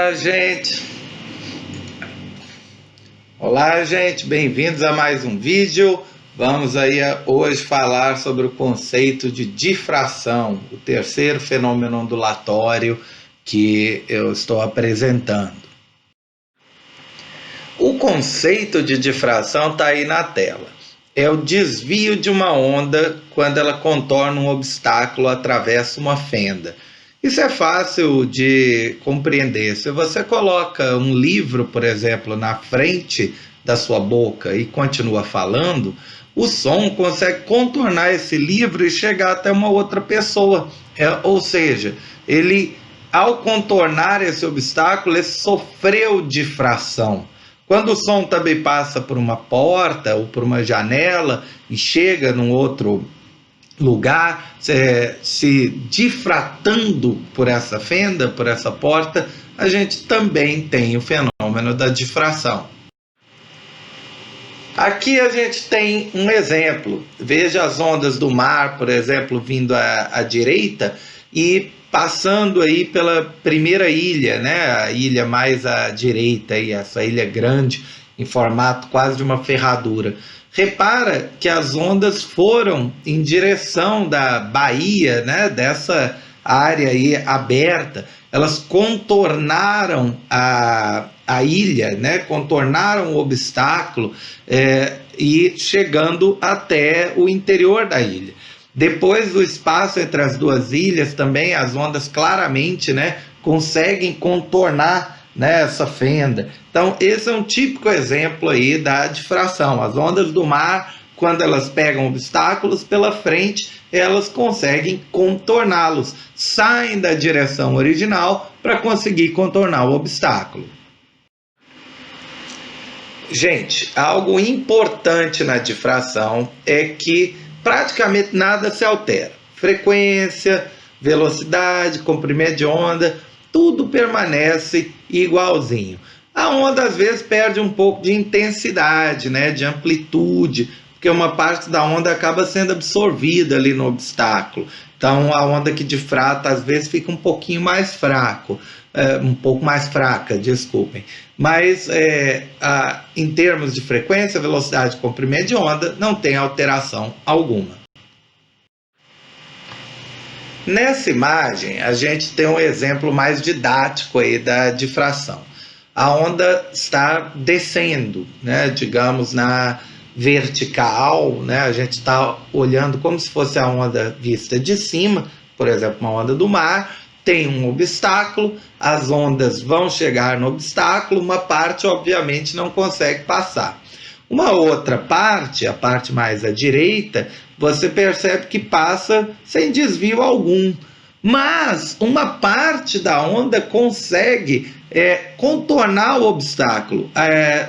Olá, gente! Olá, gente! Bem-vindos a mais um vídeo. Vamos aí hoje falar sobre o conceito de difração, o terceiro fenômeno ondulatório que eu estou apresentando. O conceito de difração está aí na tela. É o desvio de uma onda quando ela contorna um obstáculo, atravessa uma fenda. Isso é fácil de compreender. Se você coloca um livro, por exemplo, na frente da sua boca e continua falando, o som consegue contornar esse livro e chegar até uma outra pessoa. Ou seja, ele, ao contornar esse obstáculo, ele sofreu difração. Quando o som também passa por uma porta ou por uma janela e chega num outro lugar, se difratando por essa fenda, por essa porta, a gente também tem o fenômeno da difração. Aqui a gente tem um exemplo. Veja as ondas do mar, por exemplo, vindo à direita e passando aí pela primeira ilha, né? A ilha mais à direita, aí, essa ilha grande, em formato quase de uma ferradura. Repara que as ondas foram em direção da baía, né? Dessa área aí aberta. Elas contornaram a ilha, né? Contornaram o obstáculo e chegando até o interior da ilha. Depois do espaço entre as duas ilhas também, as ondas claramente, né, conseguem contornar, né, essa fenda. Então, esse é um típico exemplo aí da difração. As ondas do mar, quando elas pegam obstáculos pela frente, elas conseguem contorná-los, saem da direção original para conseguir contornar o obstáculo. Gente, algo importante na difração é que praticamente nada se altera. Frequência, velocidade, comprimento de onda, tudo permanece igualzinho. A onda às vezes perde um pouco de intensidade, né, de amplitude, porque uma parte da onda acaba sendo absorvida ali no obstáculo. Então a onda que difrata às vezes fica um pouquinho mais fraco, um pouco mais fraca, desculpem. Mas em termos de frequência, velocidade e comprimento de onda, não tem alteração alguma. Nessa imagem, a gente tem um exemplo mais didático aí da difração. A onda está descendo, né, digamos, na vertical, né, a gente está olhando como se fosse a onda vista de cima, por exemplo, uma onda do mar. Tem um obstáculo, as ondas vão chegar no obstáculo, uma parte obviamente não consegue passar. Uma outra parte, a parte mais à direita, você percebe que passa sem desvio algum. Mas uma parte da onda consegue contornar o obstáculo,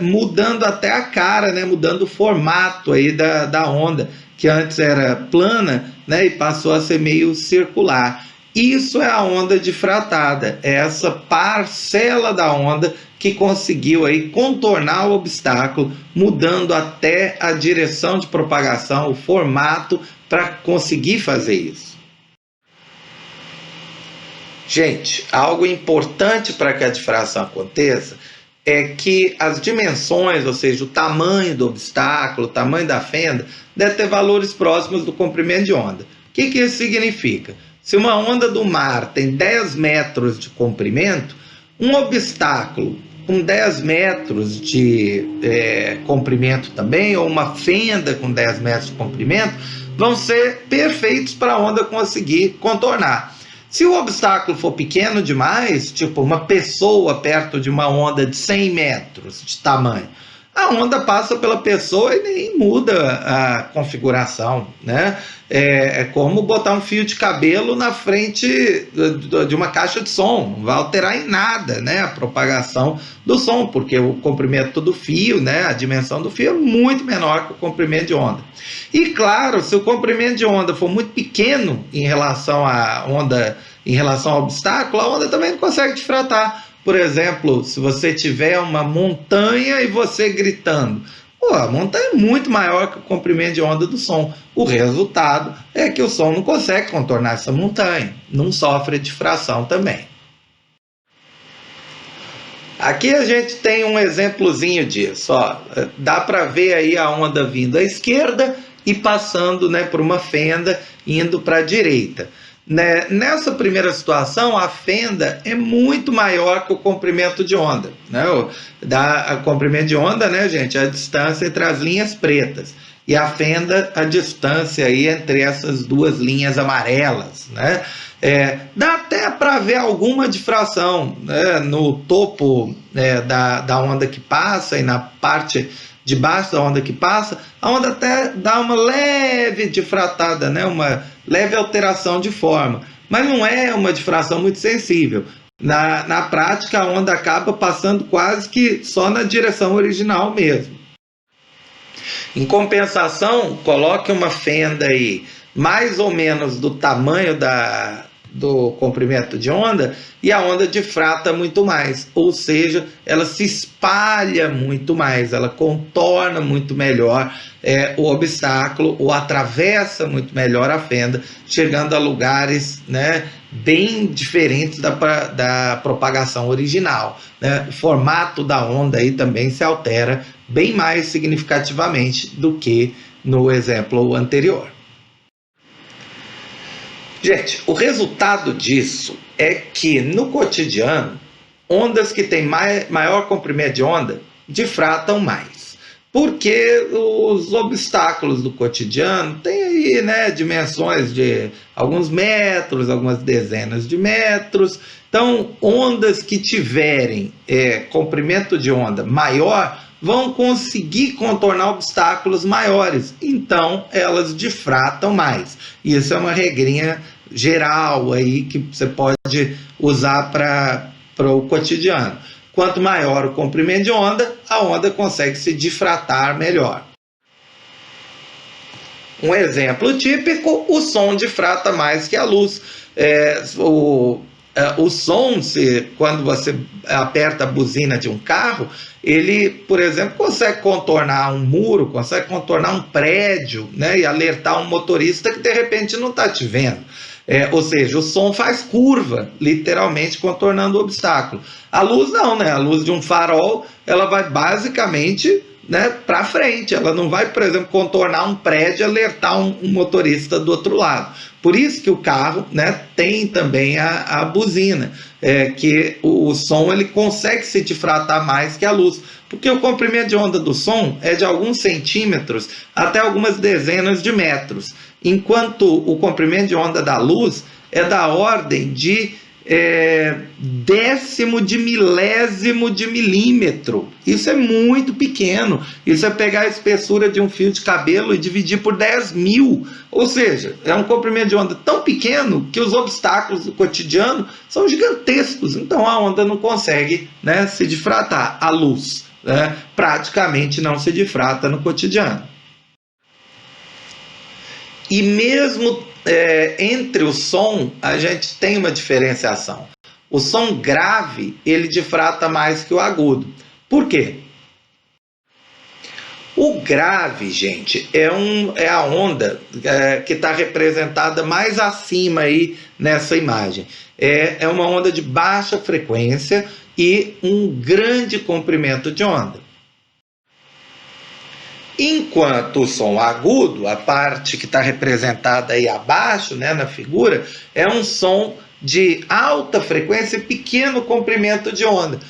mudando até a cara, né, mudando o formato aí da onda, que antes era plana, né, e passou a ser meio circular. Isso é a onda difratada, é essa parcela da onda que conseguiu aí contornar o obstáculo, mudando até a direção de propagação, o formato, para conseguir fazer isso. Gente, algo importante para que a difração aconteça é que as dimensões, ou seja, o tamanho do obstáculo, o tamanho da fenda, deve ter valores próximos do comprimento de onda. O que isso significa? Se uma onda do mar tem 10 metros de comprimento, um obstáculo com 10 metros de comprimento também, ou uma fenda com 10 metros de comprimento, vão ser perfeitos para a onda conseguir contornar. Se o obstáculo for pequeno demais, tipo uma pessoa perto de uma onda de 100 metros de tamanho, a onda passa pela pessoa e nem muda a configuração, né? É como botar um fio de cabelo na frente de uma caixa de som, não vai alterar em nada, né, a propagação do som, porque o comprimento do fio, né, a dimensão do fio é muito menor que o comprimento de onda. E claro, se o comprimento de onda for muito pequeno em relação à onda, em relação ao obstáculo, a onda também não consegue difratar. Por exemplo, se você tiver uma montanha e você gritando, a montanha é muito maior que o comprimento de onda do som. O resultado é que o som não consegue contornar essa montanha, não sofre difração também. Aqui a gente tem um exemplozinho disso, ó. Dá para ver aí a onda vindo à esquerda e passando, né, por uma fenda, indo para a direita. Né? Nessa primeira situação, a fenda é muito maior que o comprimento de onda. Né? O comprimento de onda, né, gente, é a distância entre as linhas pretas. E a fenda, a distância aí entre essas duas linhas amarelas. Né? Dá até para ver alguma difração, né, no topo, da onda que passa e na parte de baixo da onda que passa, a onda até dá uma leve difratada, né, uma leve alteração de forma, mas não é uma difração muito sensível. Na prática, a onda acaba passando quase que só na direção original mesmo. Em compensação, coloque uma fenda aí mais ou menos do tamanho do comprimento de onda e a onda difrata muito mais, ou seja, ela se espalha muito mais, ela contorna muito melhor o obstáculo, ou atravessa muito melhor a fenda, chegando a lugares, né, bem diferentes da propagação original. Né? O formato da onda aí também se altera bem mais significativamente do que no exemplo anterior. Gente, o resultado disso é que no cotidiano, ondas que têm maior comprimento de onda difratam mais. Porque os obstáculos do cotidiano têm aí, né, dimensões de alguns metros, algumas dezenas de metros. Então, ondas que tiverem comprimento de onda maior vão conseguir contornar obstáculos maiores, então elas difratam mais. Isso é uma regrinha geral aí que você pode usar para o cotidiano. Quanto maior o comprimento de onda, a onda consegue se difratar melhor. Um exemplo típico, o som difrata mais que a luz. O som, quando você aperta a buzina de um carro, ele, por exemplo, consegue contornar um muro, consegue contornar um prédio, né, e alertar um motorista que de repente não está te vendo. Ou seja, o som faz curva, literalmente contornando o obstáculo. A luz não, né? A luz de um farol, ela vai basicamente, né, para frente. Ela não vai, por exemplo, contornar um prédio e alertar um motorista do outro lado. Por isso que o carro, né, tem também a buzina, que o som ele consegue se difratar mais que a luz, porque o comprimento de onda do som é de alguns centímetros até algumas dezenas de metros, enquanto o comprimento de onda da luz é da ordem de décimo de milésimo de milímetro. Isso é muito pequeno. Isso é pegar a espessura de um fio de cabelo e dividir por 10.000. Ou seja, é um comprimento de onda tão pequeno que os obstáculos do cotidiano são gigantescos. Então a onda não consegue, né, se difratar. A luz, né, praticamente não se difrata no cotidiano. E mesmo entre o som, a gente tem uma diferenciação. O som grave, ele difrata mais que o agudo. Por quê? O grave, gente, é a onda que está representada mais acima aí nessa imagem. É uma onda de baixa frequência e um grande comprimento de onda. Enquanto o som agudo, a parte que está representada aí abaixo, né, na figura, é um som de alta frequência e pequeno comprimento de onda.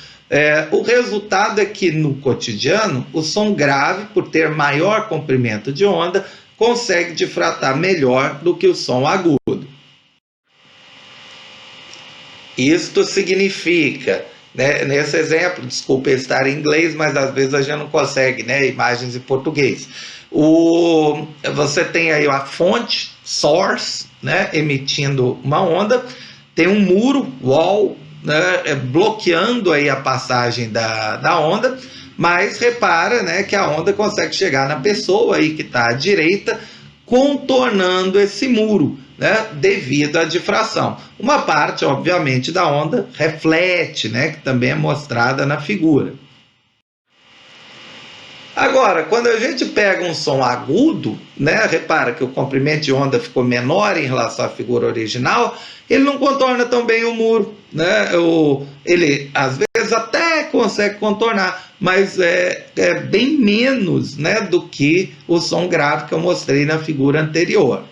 O resultado é que no cotidiano, o som grave, por ter maior comprimento de onda, consegue difratar melhor do que o som agudo. Isto significa, né, nesse exemplo, desculpa estar em inglês, mas às vezes a gente não consegue, né, imagens em português. Você tem aí a fonte, source, né, emitindo uma onda, tem um muro, wall, né, bloqueando aí a passagem da onda, mas repara, né, que a onda consegue chegar na pessoa aí que está à direita, contornando esse muro, né, devido à difração. Uma parte, obviamente, da onda reflete, né, que também é mostrada na figura. Agora, quando a gente pega um som agudo, né, repara que o comprimento de onda ficou menor em relação à figura original, ele não contorna tão bem o muro, né, ele às vezes até consegue contornar, mas é bem menos, né, do que o som grave que eu mostrei na figura anterior.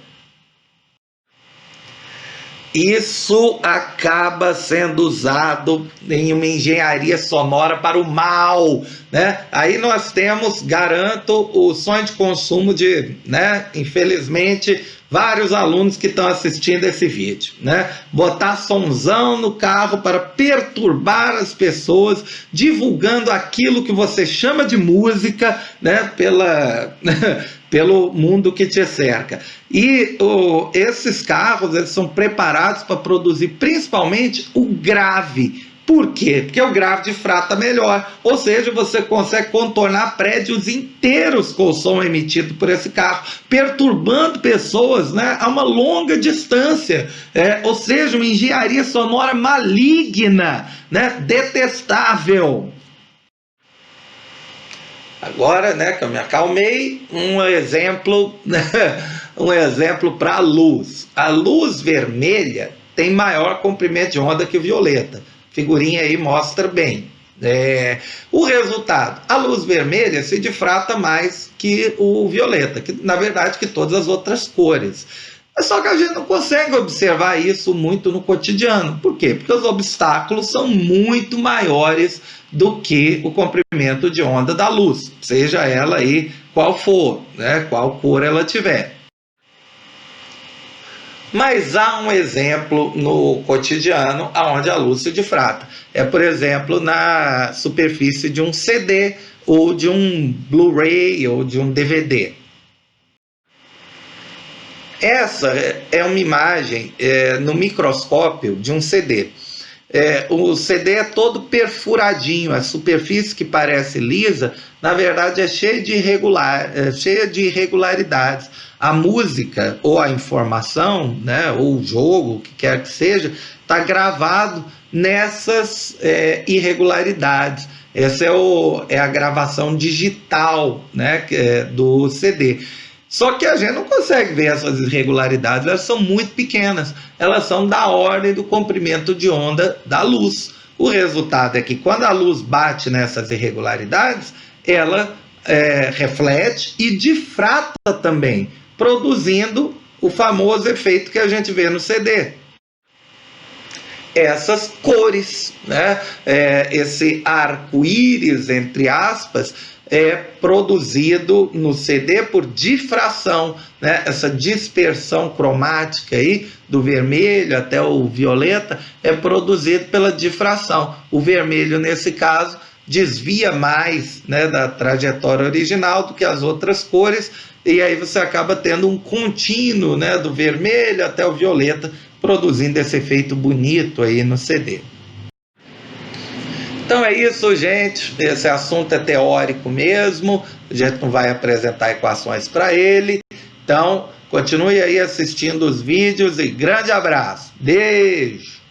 Isso acaba sendo usado em uma engenharia sonora para o mal, né? Aí nós temos, garanto, o sonho de consumo de, né, infelizmente, vários alunos que estão assistindo esse vídeo, né? Botar sonzão no carro para perturbar as pessoas, divulgando aquilo que você chama de música, né, pelo mundo que te cerca. E esses carros, eles são preparados para produzir principalmente o grave. Por quê? Porque o grave difrata melhor, ou seja, você consegue contornar prédios inteiros com o som emitido por esse carro, perturbando pessoas, né, a uma longa distância, ou seja, uma engenharia sonora maligna, né, detestável. Agora, né, que eu me acalmei, um exemplo, né, um exemplo para a luz. A luz vermelha tem maior comprimento de onda que o violeta. A figurinha aí mostra bem. O resultado, a luz vermelha se difrata mais que o violeta, que na verdade que todas as outras cores. Só que a gente não consegue observar isso muito no cotidiano. Por quê? Porque os obstáculos são muito maiores do que o comprimento de onda da luz, seja ela aí qual for, né, qual cor ela tiver. Mas há um exemplo no cotidiano onde a luz se difrata. Por exemplo, na superfície de um CD, ou de um Blu-ray, ou de um DVD. Essa é uma imagem no microscópio de um CD. O CD é todo perfuradinho, a superfície que parece lisa, na verdade é cheia de irregularidades. A música ou a informação, né, ou o jogo, o que quer que seja, está gravado nessas irregularidades. Essa é a gravação digital, né, do CD. Só que a gente não consegue ver essas irregularidades, elas são muito pequenas, elas são da ordem do comprimento de onda da luz. O resultado é que quando a luz bate nessas irregularidades, ela reflete e difrata também, produzindo o famoso efeito que a gente vê no CD. Essas cores, né? Esse arco-íris, entre aspas, é produzido no CD por difração, né? Essa dispersão cromática aí, do vermelho até o violeta, é produzido pela difração. O vermelho, nesse caso, desvia mais, né, da trajetória original do que as outras cores, e aí você acaba tendo um contínuo, né, do vermelho até o violeta, produzindo esse efeito bonito aí no CD. Então é isso, gente. Esse assunto é teórico mesmo, a gente não vai apresentar equações para ele. Então, continue aí assistindo os vídeos e grande abraço. Beijo!